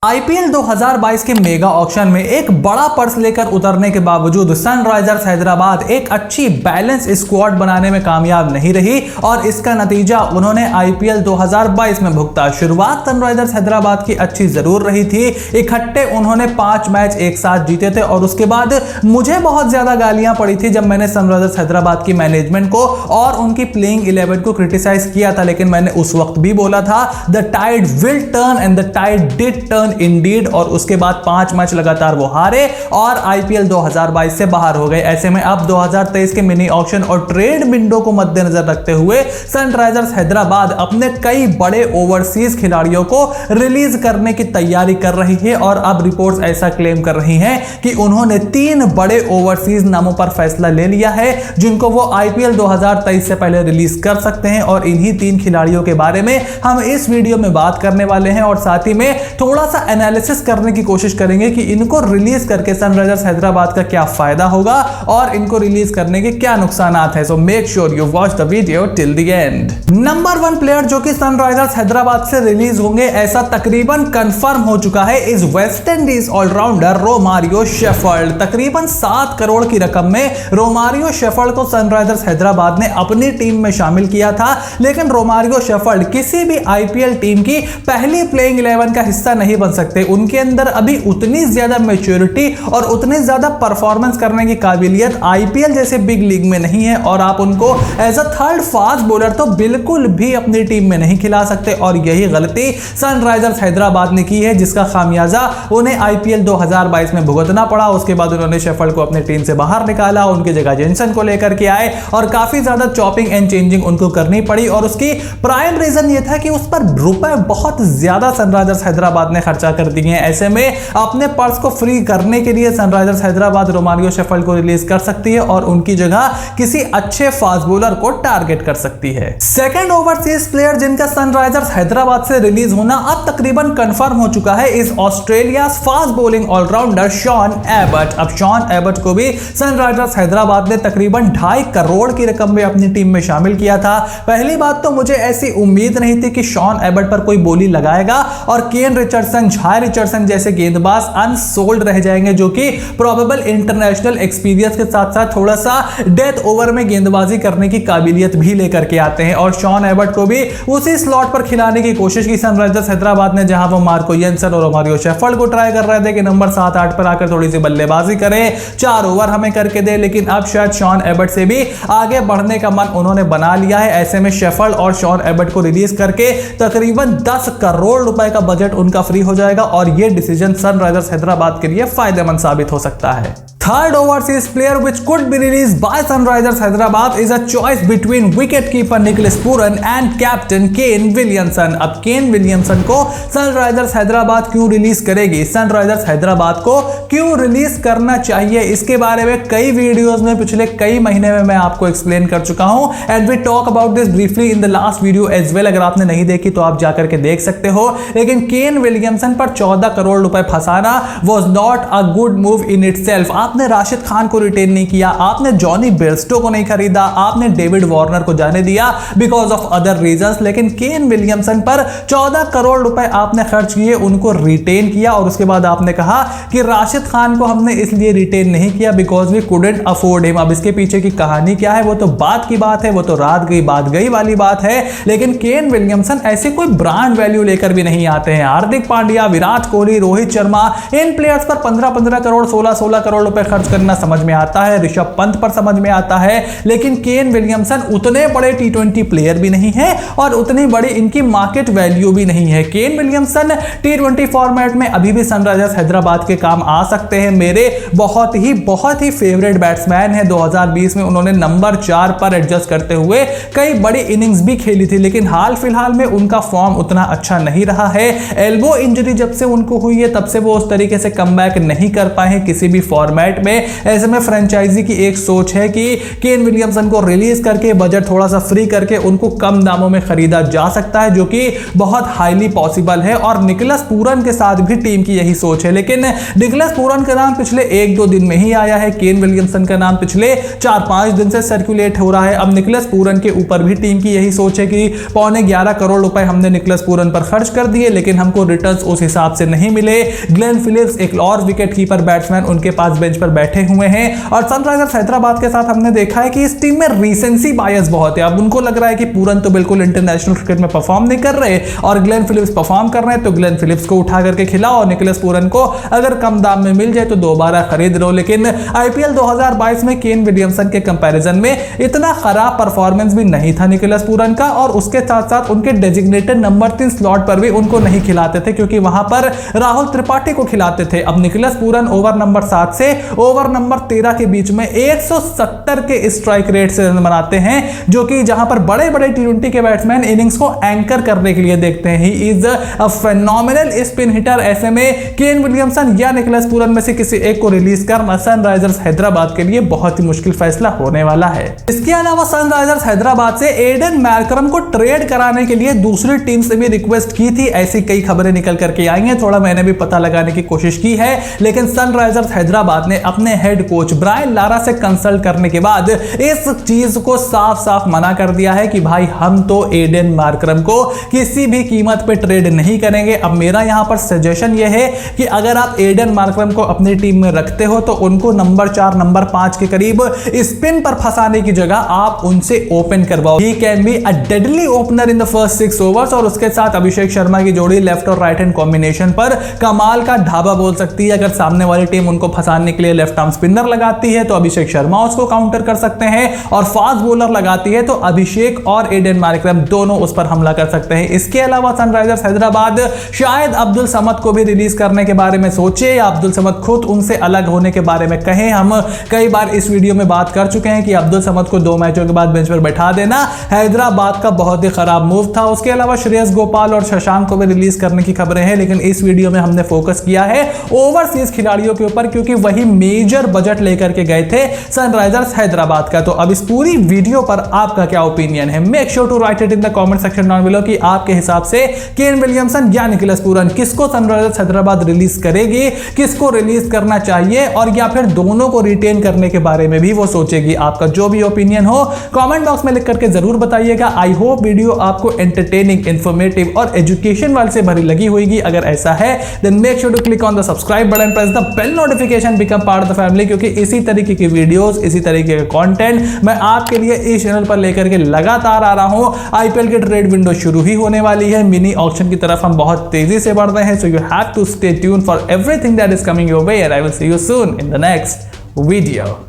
IPL 2022 के mega auction में एक बड़ा पर्स लेकर उतरने के बावजूद सनराइजर्स हैदराबाद एक अच्छी बैलेंस स्क्वाड बनाने में कामयाब नहीं रही और इसका नतीजा उन्होंने आईपीएल 2022 में भुगता। शुरुआत सनराइजर्स हैदराबाद की अच्छी जरूर रही थी, इकट्ठे उन्होंने 5 मैच एक साथ जीते थे और उसके बाद मुझे बहुत ज्यादा गालियां पड़ी थी जब मैंने सनराइजर्स हैदराबाद की मैनेजमेंट को और उनकी प्लेइंग 11 को क्रिटिसाइज किया था, लेकिन मैंने उस वक्त भी बोला था the tide will turn and the tide did turn indeed. और उसके बाद 5 मैच लगातार वो हारे और आईपीएल 2022 से बाहर हो गए। ऐसे में अब 2023 के मिनी ऑक्शन और ट्रेड विंडो को मद्देनजर रखते हुए सनराइजर्स हैदराबाद अपने कई बड़े ओवरसीज खिलाड़ियों को रिलीज करने की तैयारी कर रही है और अब रिपोर्ट्स ऐसा क्लेम कर रही हैं कि उन्होंने 3 बड़े ओवरसीज नामों पर फैसला ले लिया है जिनको वो आईपीएल 2023 से पहले रिलीज कर सकते हैं और इन्हीं 3 खिलाड़ियों के बारे में हम इस वीडियो में बात करने वाले हैं और साथ ही में थोड़ा सा एनालिसिस करने की कोशिश करेंगे कि इनको रिलीज करके सनराइजर्स हैदराबाद का क्या फायदा होगा और इनको रिलीज करने के क्या नुकसानात हैं। So make sure you watch the video till the end. Number 1 player जो कि सनराइजर्स हैदराबाद से रिलीज होंगे ऐसा तकरीबन कंफर्म हो चुका है इस West Indies allrounder Romario Shepherd. तकरीबन 7 करोड़ की रकम में रोमारियो शेफर्ड को सनराइजर्स हैदराबाद ने अपनी टीम में शामिल किया था, लेकिन रोमारियो शेफर्ड किसी भी आईपीएल टीम की पहली प्लेइंग 11 का हिस्सा नहीं बन सकते। उनके अंदर अभी उतनी ज्यादा मैच्योरिटी और उतनी ज्यादा परफॉर्मेंस करने की काबिलियत आईपीएल जैसे बिग लीग में नहीं है और आप उनको as a third fast bowler तो बिल्कुल भी अपनी टीम में नहीं खिला सकते और यही गलती सनराइजर्स हैदराबाद ने की है जिसका खामियाजा उन्हें आईपीएल 2022 में भुगतना पड़ा। उसके बाद उन्होंने शेफर्ड को अपनी टीम से बाहर निकाला, उनकी जगह जेनसन को लेकर के आए और काफी ज्यादा चॉपिंग एंड चेंजिंग उनको करनी पड़ी और उसकी प्राइम रीजन यह था कि उस पर रुपए बहुत ज्यादा सनराइजर्स हैदराबाद ने खर्चा कर दिए हैं। ऐसे में अपने पर्स को फ्री करने के लिए सनराइजर्स हैदराबाद रोमारियो शेफर्ड को रिलीज कर सकती है और उनकी जगह किसी अच्छे फास्ट बॉलर को टारगेट कर सकती है। सेकंड ओवरसीज प्लेयर जिनका सनराइजर्स हैदराबाद से रिलीज होना अब तकरीबन कंफर्म हो चुका है is Australia fast bowling allrounder Sean Abbott. अब शॉन एबट को भी सनराइजर्स हैदराबाद ने तकरीबन 2.5 करोड़ की रकम में अपनी टीम में शामिल किया था। पहली बात तो मुझे ऐसी उम्मीद नहीं थी कि शॉन एबट पर कोई बोली लगाएगा और केन रिचर्डसन, झाय रिचर्डसन जैसे गेंदबाज अनसोल्ड रह जाएंगे जो कि प्रोबेबल इंटरनेशनल एक्सपीरियंस के साथ साथ थोड़ा सा डेथ ओवर में गेंदबाजी करने की काबिलियत भी लेकर के आते हैं और शॉन एबट को भी उसी स्लॉट पर खिलाने की कोशिश की सनराइजर्स हैदराबाद ने जहां वो मार्को येंसन और रोमारियो शेफर्ड को ट्राई कर रहे थे कि नंबर 7-8 पर आकर थोड़ी सी बल्लेबाजी करें, 4 ओवर हमें करके दे, लेकिन अब शायद शॉन एबट से भी आगे बढ़ने का मन उन्होंने बना लिया है। ऐसे में शेफर्ड और शॉन एबट को रिलीज करके तकरीबन 10 करोड़ रुपए का बजट उनका फ्री हो जाएगा और यह डिसीजन सनराइजर्स हैदराबाद के लिए फायदेमंद साबित हो सकता है। Third overseas player which could be released by Sunrisers Hyderabad is a choice between wicketkeeper Nicholas Pooran and captain Kane Williamson। अब केन विलियमसन को सनराइजर्स हैदराबाद क्यों रिलीज करेगी, सनराइजर्स हैदराबाद को क्यों रिलीज करना चाहिए, इसके बारे में कई वीडियोस में पिछले कई महीने में मैं आपको एक्सप्लेन कर चुका हूं and we talk about this briefly in the last video as well. अगर आपने नहीं देखी तो आप जाकर के देख सकते हो, लेकिन केन विलियमसन पर 14 करोड़ रुपए फंसाना was not a good move in itself. आपने राशिद खान को रिटेन नहीं किया, आपने जॉनी बेयरस्टो को नहीं खरीदा, आपने डेविड वार्नर को जाने दिया बिकॉज ऑफ अदर रीजंस, लेकिन केन विलियमसन पर 14 करोड़ रुपए आपने खर्च किए, उनको रिटेन किया और उसके बाद आपने कहा कि राशिद खान को हमने इसलिए रिटेन नहीं किया because we couldn't afford him. अब इसके पीछे की कहानी क्या है वो तो बात की बात है, वो तो रात गई बात गई वाली बात है, लेकिन केन विलियमसन ऐसे कोई ब्रांड वैल्यू लेकर भी नहीं आते हैं। हार्दिक पांड्या, विराट कोहली, रोहित शर्मा, इन प्लेयर्स पर 15-15 करोड़ 16-16 करोड़ रुपए खर्च करना समझ में आता है, ऋषभ पंत पर समझ में आता है, लेकिन केन विलियमसन उतने बड़े टी20 प्लेयर भी नहीं है और उतनी बड़ी इनकी मार्केट वैल्यू भी नहीं है। केन विलियमसन टी20 फॉर्मेट में अभी भी सनराइजर्स हैदराबाद के काम आ सकते हैं। मेरे बहुत ही फेवरेट बैट्समैन है। 2020 में उन्होंने नंबर 4 पर एडजस्ट करते हुए कई बड़ी इनिंग्स भी खेली थी, लेकिन हाल फिलहाल में उनका फॉर्म उतना अच्छा नहीं रहा है। एल्बो इंजरी जब से उनको हुई है तब से वो उस तरीके से कमबैक नहीं कर पाए किसी भी फॉर्मेट बैट में। ऐसे में फ्रेंचाइजी की एक सोच है कि केन विलियमसन को रिलीज करके बजट थोड़ा सा फ्री करके उनको कम दामों में खरीदा जा सकता है, जो कि बहुत हाईली पॉसिबल है। और निकोलस पूरन के साथ भी टीम की यही सोच है, लेकिन निकोलस पूरन का नाम पिछले 1-2 दिन में ही आया है। केन विलियमसन का नाम पिछले 4-5 दिन से सर्कुलेट हो रहा है। अब निकोलस पूरन के ऊपर भी टीम की यही सोच है कि 11.25 करोड़ रुपए हमने निकोलस पूरन पर खर्च कर दिए, लेकिन हमको रिटर्न्स उस हिसाब से नहीं मिले। ग्लेन फिलिप्स एक और विकेट कीपर बैट्समैन उनके पास बेंच पर बैठे हुए हैं। और सनराइजर्स हैदराबाद के साथ हमने देखा है कि इस टीम में रीसेंसी बायस बहुत है। अब उनको लग रहा है कि पूरन तो बिल्कुल इंटरनेशनल क्रिकेट में परफॉर्म नहीं कर रहे और ग्लेन फिलिप्स परफॉर्म कर रहे हैं, तो ग्लेन फिलिप्स को उठा करके खिलाओ और निकोलस पूरन को अगर कम दाम में मिल जाए तो दोबारा खरीद लो। लेकिन आईपीएल 2022 में केन विलियमसन के कंपैरिजन में इतना खराब परफॉर्मेंस भी नहीं था निकोलस पूरन का, और उसके साथ साथ उनके डेजिग्नेटेड नंबर 3 स्लॉट पर भी उनको नहीं खिलाते थे, क्योंकि वहां पर राहुल त्रिपाठी को खिलाते थे। अब निकोलस पूरन ओवर नंबर 7 से ओवर नंबर 13 के बीच में 170 के स्ट्राइक रेट से रन बनाते हैं, जो कि जहां पर बड़े बड़े टी20 के बैट्समैन इनिंग्स को एंकर करने के लिए देखते हैं। He is a phenomenal spin hitter. ऐसे में केन विलियमसन या निकोलस पूरन में से किसी एक को रिलीज करना सनराइजर्स हैदराबाद के लिए बहुत ही मुश्किल फैसला होने वाला है। इसके अलावा सनराइजर्स हैदराबाद से एडन मैकरम को ट्रेड कराने के लिए दूसरी टीम से भी रिक्वेस्ट की थी। ऐसी कई खबरें निकल करके आई हैं, थोड़ा मैंने भी पता लगाने की कोशिश की है, लेकिन सनराइजर्स हैदराबाद ने अपने हेड कोच ब्रायन लारा से कंसल्ट करने के बाद इस चीज को साफ साफ मना कर दिया है कि भाई हम तो एडन मैकरम को किसी भी कीमत पे ट्रेड नहीं करेंगे। अब मेरा यहां पर सजेशन यह है कि अगर आप एडन मैकरम को अपनी टीम में रखते हो तो उनको नंबर 4 नंबर 5 के करीब स्पिन पर फंसाने की जगह आप उनसे ओपन करवाओ। He can be a deadly opener in the first 6 overs, और उसके साथ अभिषेक शर्मा की जोड़ी लेफ्ट और राइट हैंड कॉम्बिनेशन पर कमाल का ढाबा बोल सकती है। अगर सामने वाली टीम उनको फंसाने के लिए लेफ्ट आर्म स्पिनर लगाती है तो अभिषेक शर्मा उसको काउंटर कर सकते हैं, और फास्ट बॉलर लगाती है तो अभिषेक और एडन मैकरम दोनों उस पर हमला कर सकते हैं। इसके अलावा सनराइजर्स हैदराबाद शायद अब्दुल समद को भी रिलीज करने के बारे में सोचे या अब्दुल समद खुद उनसे अलग होने के बारे में कहें। हम कई बार इस वीडियो में बात कर चुके हैं कि अब्दुल समद को 2 मैचों के बाद बेंच पर बैठा देना हैदराबाद का बहुत ही खराब मूव था। उसके अलावा श्रेयस गोपाल और शशांक को भी रिलीज करने की खबरें हैं, लेकिन इस वीडियो में हमने फोकस किया है ओवरसीज खिलाड़ियों के ऊपर, क्योंकि वही मेजर बजट लेकर के गए थे सनराइजर्स हैदराबाद का। तो अब इस पूरी वीडियो पर आपका क्या ओपिनियन है? Make sure to write it in the comment section down below कि आपके हिसाब से केन विलियमसन या निकोलस पूरन किसको सनराइजर्स हैदराबाद रिलीज करेगी, किसको रिलीज करना चाहिए, और या फिर दोनों को रिटेन करने के बारे में भी वो सोचेगी। आपका जो भी ओपिनियन हो कमेंट बॉक्स में लिख करके जरूर बताइएगा। आई होप वीडियो आपको एंटरटेनिंग, इंफॉर्मेटिव और एजुकेशन वाले से भरी लगी होगी। अगर ऐसा है then make sure to click on the subscribe button, press the bell notification, become part of the family, क्योंकि इसी तरीके की वीडियोस, इसी तरीके का कंटेंट मैं आपके लिए इस चैनल पर लेकर के लगातार आ रहा हूं। आईपीएल की ट्रेड विंडो शुरू ही होने वाली है, मिनी ऑक्शन की तरफ हम बहुत तेजी से बढ़ रहे हैं, so you have to stay tune for everything that is coming your way, and I will see you soon in the next video.